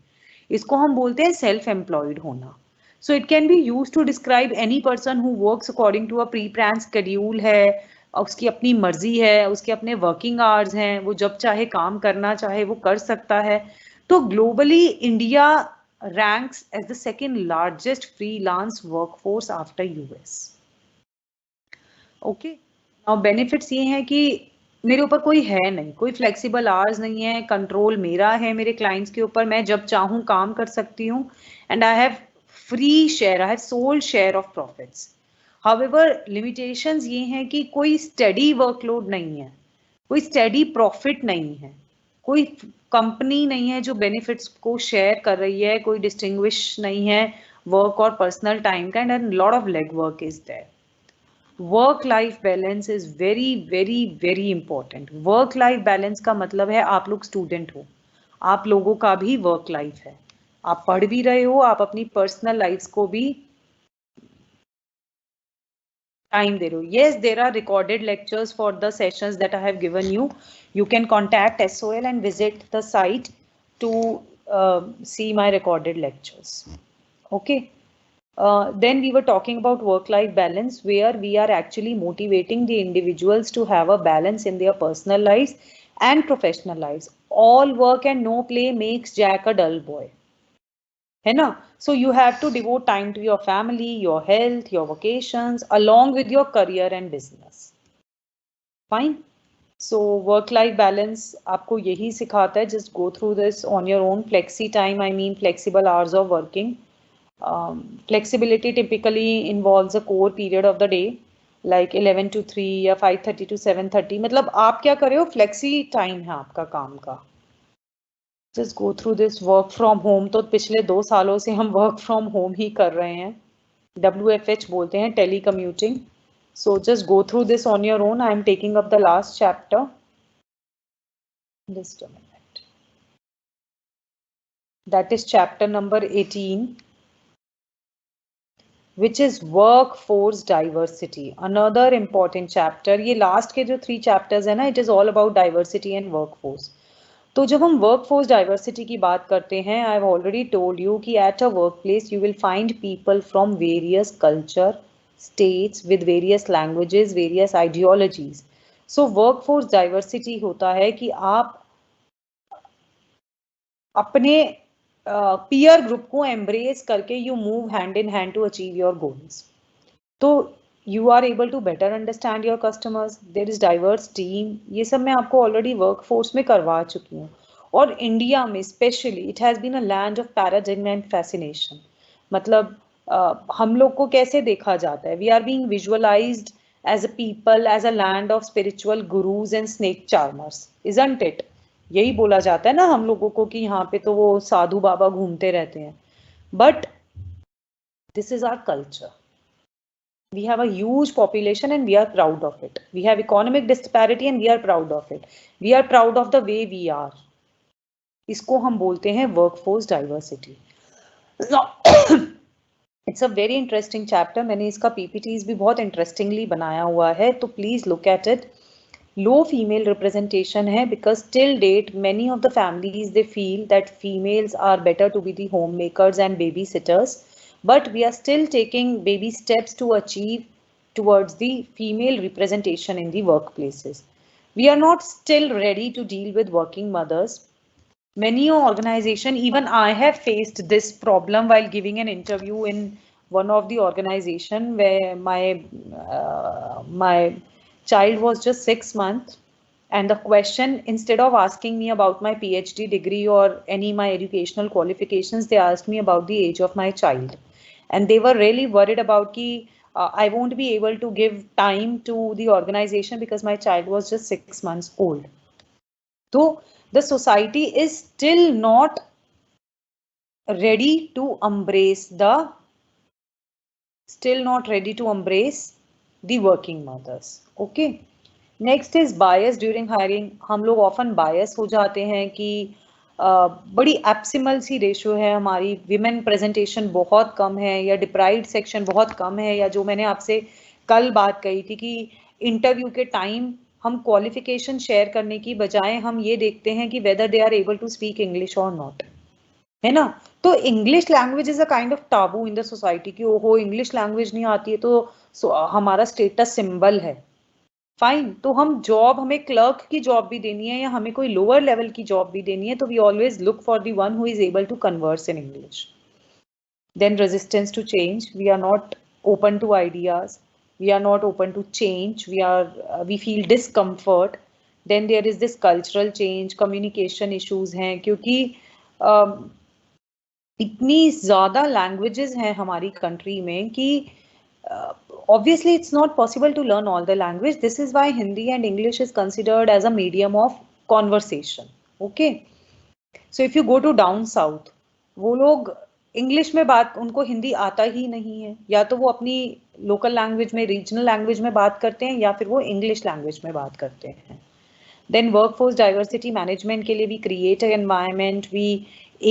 इसको हम बोलते हैं self employed होना. So it can be used to describe any person who works according to a pre-planned schedule है, उसकी अपनी मर्जी है, उसके अपने वर्किंग आवर्स हैं, वो जब चाहे काम करना चाहे वो कर सकता है. तो globally India ranks as the second largest freelance workforce after US. Okay. Now benefits ये हैं कि मेरे ऊपर कोई है नहीं, कोई फ्लेक्सिबल आवर्स नहीं है, कंट्रोल मेरा है मेरे क्लाइंट्स के ऊपर, मैं जब चाहूँ काम कर सकती हूँ. And I have free share, I have sole share of profits. However limitations ये हैं कि कोई स्टडी वर्कलोड नहीं है, कोई स्टडी प्रॉफिट नहीं है, कोई कंपनी नहीं है जो बेनिफिट्स को शेयर कर रही है, कोई डिस्टिंग्विश नहीं है वर्क और पर्सनल टाइम का, and lot of leg work is there. Work life balance is very very very important. Work life balance का मतलब है आप लोग स्टूडेंट हो, आप लोगों का भी वर्क लाइफ है, आप पढ़ भी रहे हो, आप अपनी पर्सनल लाइफ को भी time there. Yes, there are recorded lectures for the sessions that I have given you. You can contact SOL and visit the site to see my recorded lectures. Okay. Then we were talking about work-life balance, where we are actually motivating the individuals to have a balance in their personal lives and professional lives. All work and no play makes Jack a dull boy. है ना? So you have to devote time to your family, your health, your vacations, along with your career and business. Fine. So work-life balance आपको यही सिखाता है. Just go through this on your own. Flexi time, I mean flexible hours of working. Flexibility typically involves a core period of the day, like 11 to 3 या 5:30 to 7:30. मतलब आप क्या कर रहे हो? Flexi time है आपका काम का. Just go through this work from home. तो पिछले 2 सालों से हम work from home ही कर रहे हैं. WFH बोलते हैं, telecommuting. So just go through this on your own. I am taking up the last chapter. Just a minute. That is chapter number 18, which is workforce diversity. Another important chapter. ये last के जो 3 chapters है ना, it is all about diversity and workforce. तो जब हम workforce diversity की बात करते हैं, I have already told you कि at a work place you will find people from various culture, states, with various languages, various ideologies. So workforce diversity होता है कि आप अपने पीयर ग्रुप को एम्ब्रेस करके you move hand in hand to achieve your goals. तो you are able to better understand your customers, there is diverse team. ये सब मैं आपको already workforce में करवा चुकी हूँ. और इंडिया में specially it has been a land of paradigm and fascination. मतलब हम लोग को कैसे देखा जाता है? We are being visualised as a people, as a land of spiritual gurus and snake charmers, isn't it? यही बोला जाता है ना हम लोगों को कि यहाँ पे तो वो साधु बाबा घूमते रहते हैं. But this is our culture. We have a huge population and we are proud of it. We have economic disparity and we are proud of it. We are proud of the way we are. इसको हम बोलते हैं workforce diversity. It's a very interesting chapter. मैंने इसका PPTs भी बहुत interestingly बनाया हुआ है, तो please look at it. Low female representation है because till date many of the families they feel that females are better to be the homemakers and babysitters. But we are still taking baby steps to achieve towards the female representation in the workplaces. We are not still ready to deal with working mothers. Many organizations, even I have faced this problem while giving an interview in one of the organization where my child was just 6 months, and the question, instead of asking me about my PhD degree or any my educational qualifications, they asked me about the age of my child. And they were really worried about ki I won't be able to give time to the organization because my child was just 6 months old. So the society is still not ready to embrace the working mothers. Okay. Next is bias during hiring. हम लोग often बायस हो जाते हैं कि बड़ी एप्सिमल सी ratio है हमारी, women presentation बहुत कम है या डिप्राइव्ड सेक्शन बहुत कम है, या जो मैंने आपसे कल बात कही थी कि इंटरव्यू के टाइम हम क्वालिफिकेशन शेयर करने की बजाय हम ये देखते हैं कि whether they are able to speak English और नॉट, है ना. तो English language is a kind of taboo in the society कि ओहो इंग्लिश लैंग्वेज नहीं आती है तो हमारा स्टेटस सिंबल है. फाइन, तो हम जॉब, हमें क्लर्क की जॉब भी देनी है या हमें कोई लोअर लेवल की जॉब भी देनी है, तो we always look for the one who is able to converse in English. Then resistance to change, we are not open to ideas, we are not open to change, we feel discomfort. Then there is this cultural change, communication issues हैं क्योंकि इतनी ज़्यादा languages हैं हमारी country में कि obviously it's not possible to learn all the language. This is why Hindi and English is considered as a medium of conversation. Okay, so if you go to down south, वो लोग English में बात, उनको हिंदी आता ही नहीं है, या तो वो अपनी लोकल लैंग्वेज में, रीजनल लैंग्वेज में बात करते हैं या फिर वो इंग्लिश लैंग्वेज में बात करते हैं. Then workforce diversity management के लिए we create an environment, we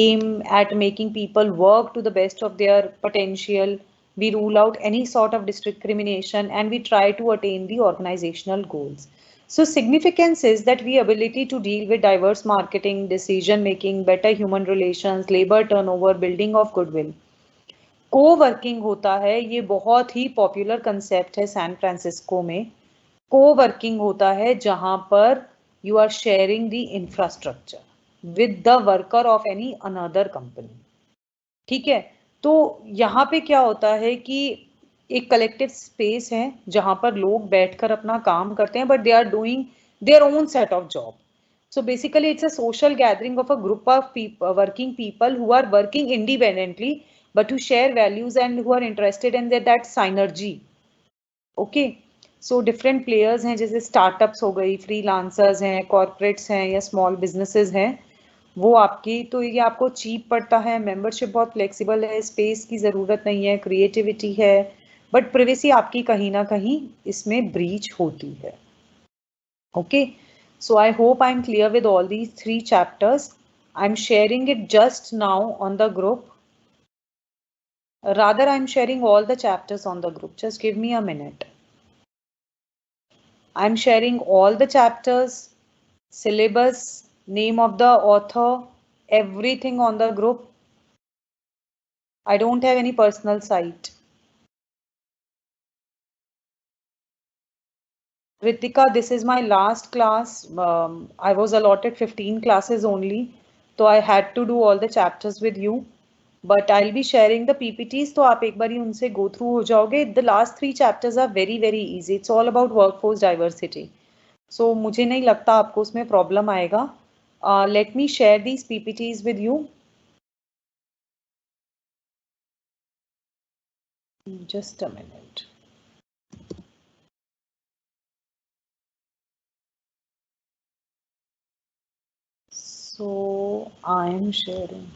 aim at making people work to the best of their potential, we rule out any sort of discrimination and we try to attain the organizational goals. So significance is that we ability to deal with diverse marketing, decision making, better human relations, labor turnover, building of goodwill. Co-working होता है, ये बहुत ही popular concept है San Francisco में. Co-working होता है जहां पर you are sharing the infrastructure with the worker of any another company. ठीक है, तो यहाँ पे क्या होता है कि एक कलेक्टिव स्पेस है जहां पर लोग बैठकर अपना काम करते हैं, but they are doing their own set of job. So basically it's a social gathering of a group of working people who are working independently but who share values and who are interested in that synergy. Okay, so different players हैं, जैसे startups हो गई, freelancers हैं, corporates हैं या small businesses हैं, वो आपकी, तो ये आपको चीप पड़ता है, मेंबरशिप बहुत फ्लेक्सिबल है, स्पेस की ज़रूरत नहीं है, क्रिएटिविटी है, बट प्रिवेसी आपकी कहीं ना कहीं इसमें ब्रीच होती है. Okay, so I hope I am clear with all these 3 chapters. I am sharing it just now on the group. Rather, I'm sharing all the chapters on the group. Just give me a minute. I'm sharing all the chapters, syllabus, name of the author, everything on the group. I don't have any personal site. Ritika, this is my last class. I was allotted 15 classes only, so I had to do all the chapters with you. But I'll be sharing the PPTs, तो आप एक बारी उनसे go through हो जाओगे. The last 3 chapters are very very easy. It's all about workforce diversity. So मुझे नहीं लगता आपको उसमें प्रॉब्लम आएगा. Let me share these PPTs with you. Just a minute. So I am sharing.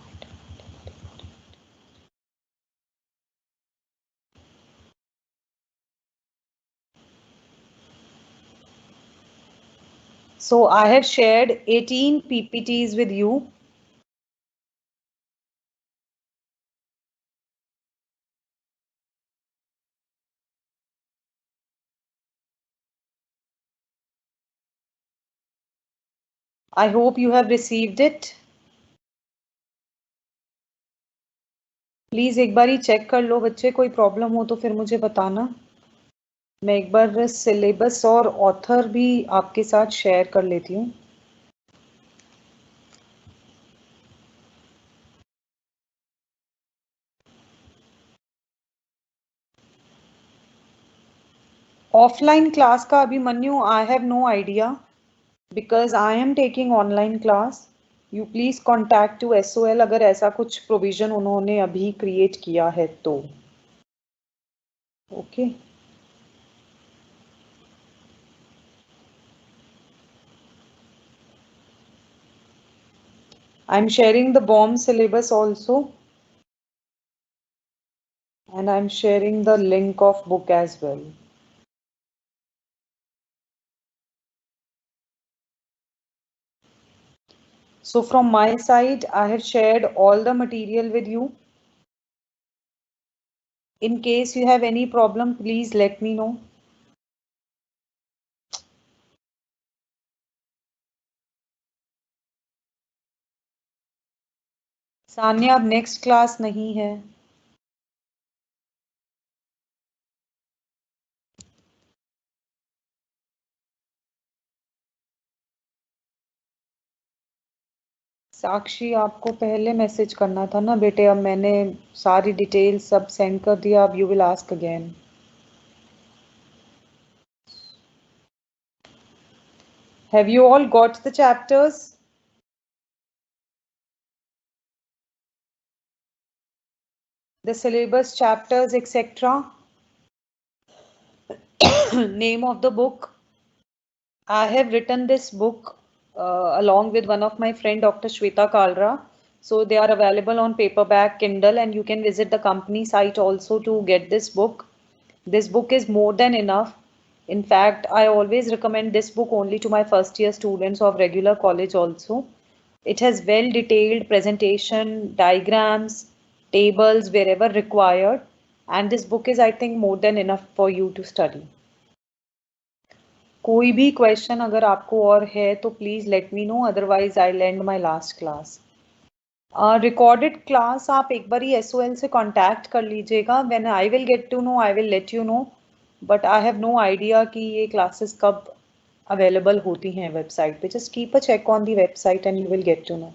So I have shared 18 PPTs with you. I hope you have received it. Please एक बार ही check कर लो बच्चे, कोई प्रॉब्लम हो तो फिर मुझे बताना. मैं एक बार सिलेबस और ऑथर भी आपके साथ शेयर कर लेती हूँ. ऑफलाइन क्लास का Abhimanyu, I have no idea because I am taking online class. You please contact to SOL अगर ऐसा कुछ प्रोविजन उन्होंने अभी क्रिएट किया है तो. Okay, I am sharing the BOM syllabus also and I am sharing the link of book as well. So from my side, I have shared all the material with you. In case you have any problem, please let me know. Sanya अब next class नहीं है. साक्षी आपको पहले message करना था ना बेटे, अब मैंने सारी डिटेल्स सब सेंड कर दिया, अब you will ask again. Have you all got the chapters? The syllabus, chapters, etc. Name of the book. I have written this book along with one of my friend, Dr. Shweta Kalra. So they are available on paperback, Kindle, and you can visit the company site also to get this book. This book is more than enough. In fact, I always recommend this book only to my first year students of regular college also. It has well detailed presentation, diagrams, tables wherever required. And this book is, I think, more than enough for you to study. कोई भी question अगर आपको और है तो please let me know, otherwise I and my last class. Recorded class आप एक बार SOL से कांटेक्ट कर लीजिएगा. When I will get to know I will let you know, but I have no idea कि ये क्लासेस कब available होती हैं वेबसाइट पे. Just keep a check on the website and you will get to know.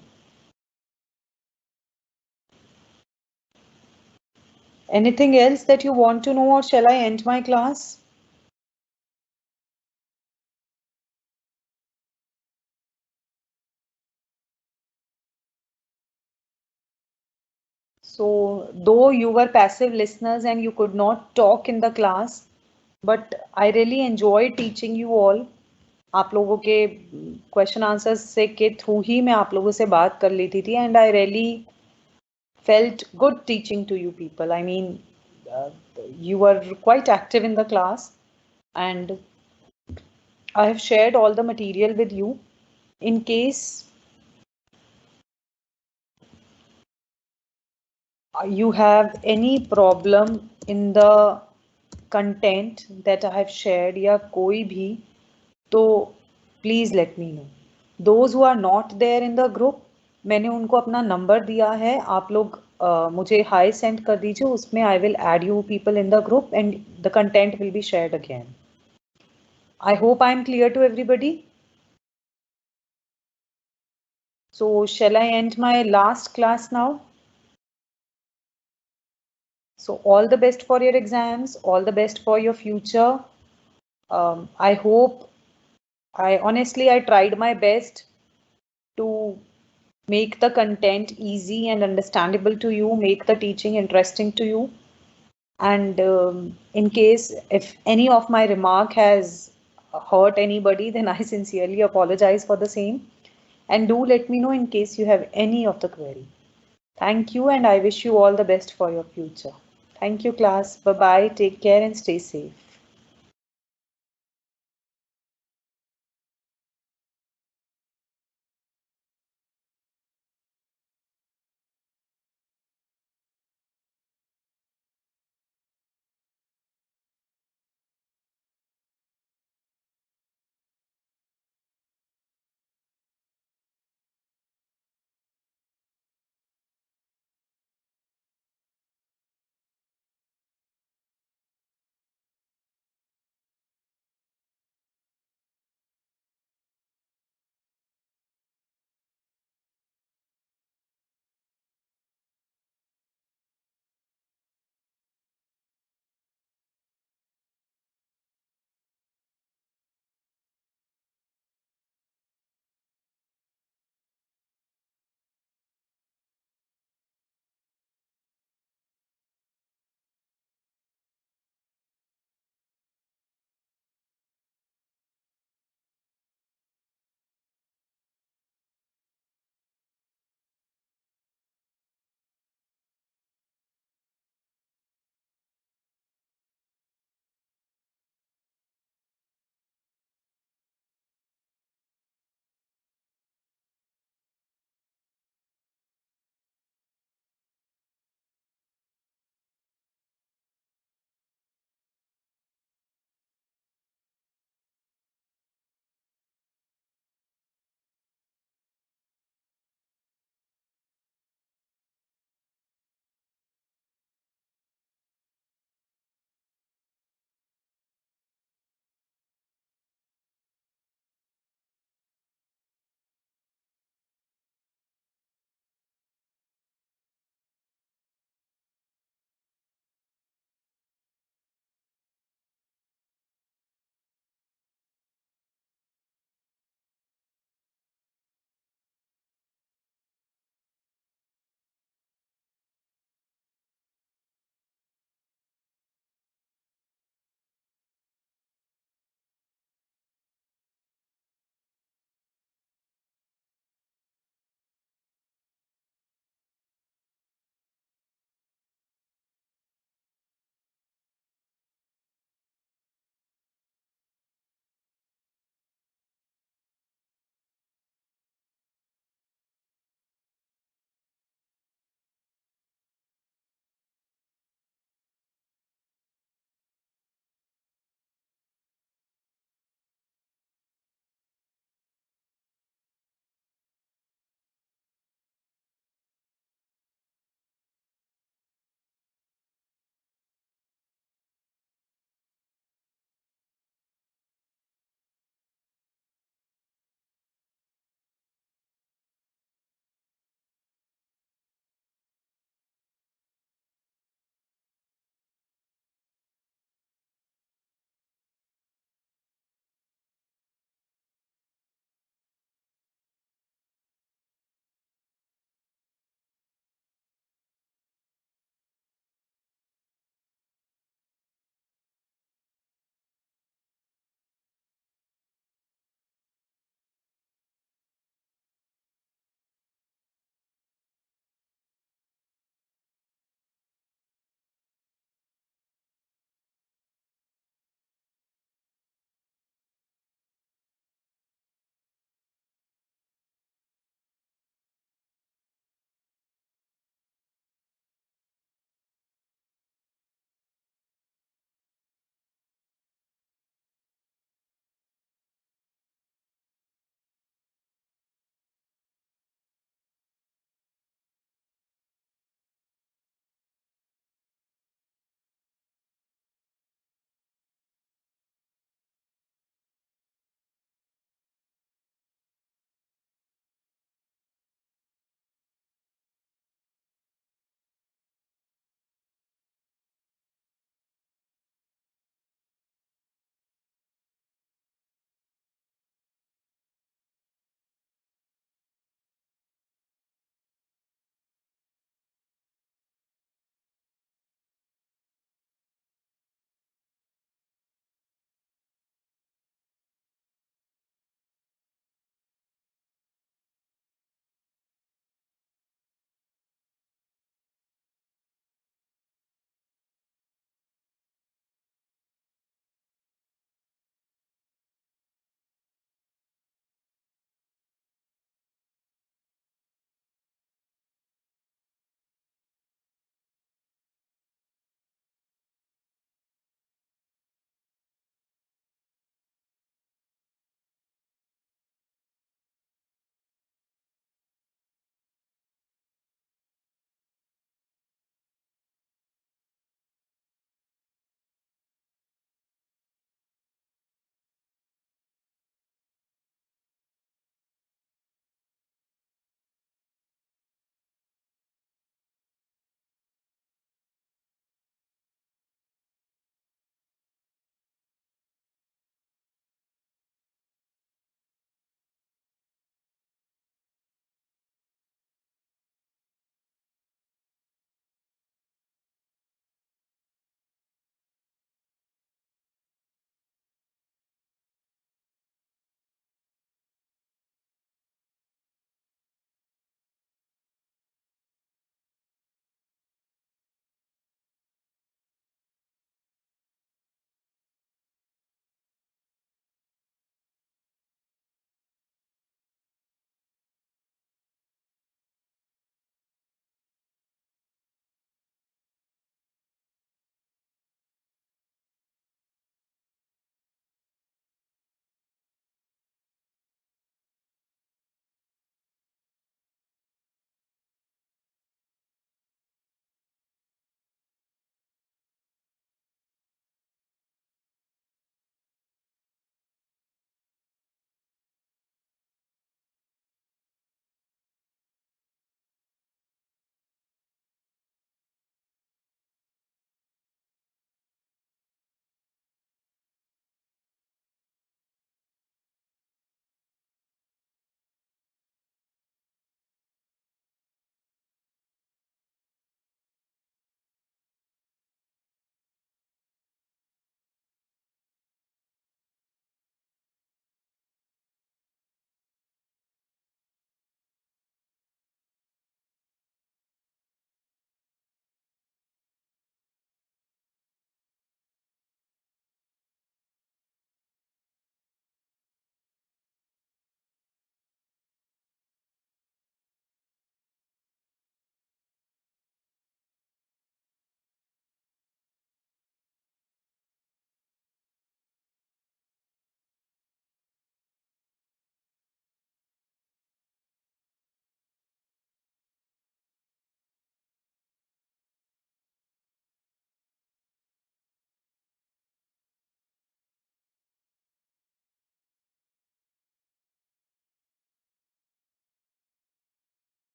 Anything else that you want to know, or shall I end my class? So, though you were passive listeners and you could not talk in the class, but I really enjoyed teaching you all. आप लोगों के question answers से के through ही मैं आप लोगों से बात कर लेती थी, and I really felt good teaching to you people. I mean, you were quite active in the class, and I have shared all the material with you. In case you have any problem in the content that I have shared या कोई भी, तो please let me know. Those who are not there in the group, मैंने उनको अपना number दिया है, आप लोग मुझे हाई सेंड कर दीजिए, उसमें I will add you people in the group and the content will be shared again. I hope I am clear to everybody. So shall I end my last class now? So all the best for your exams, all the best for your future. I hope, I honestly tried my best to make the content easy and understandable to you, make the teaching interesting to you. And in case if any of my remark has hurt anybody, then I sincerely apologize for the same. And do let me know in case you have any of the query. Thank you, and I wish you all the best for your future. Thank you, class. Bye-bye. Take care and stay safe.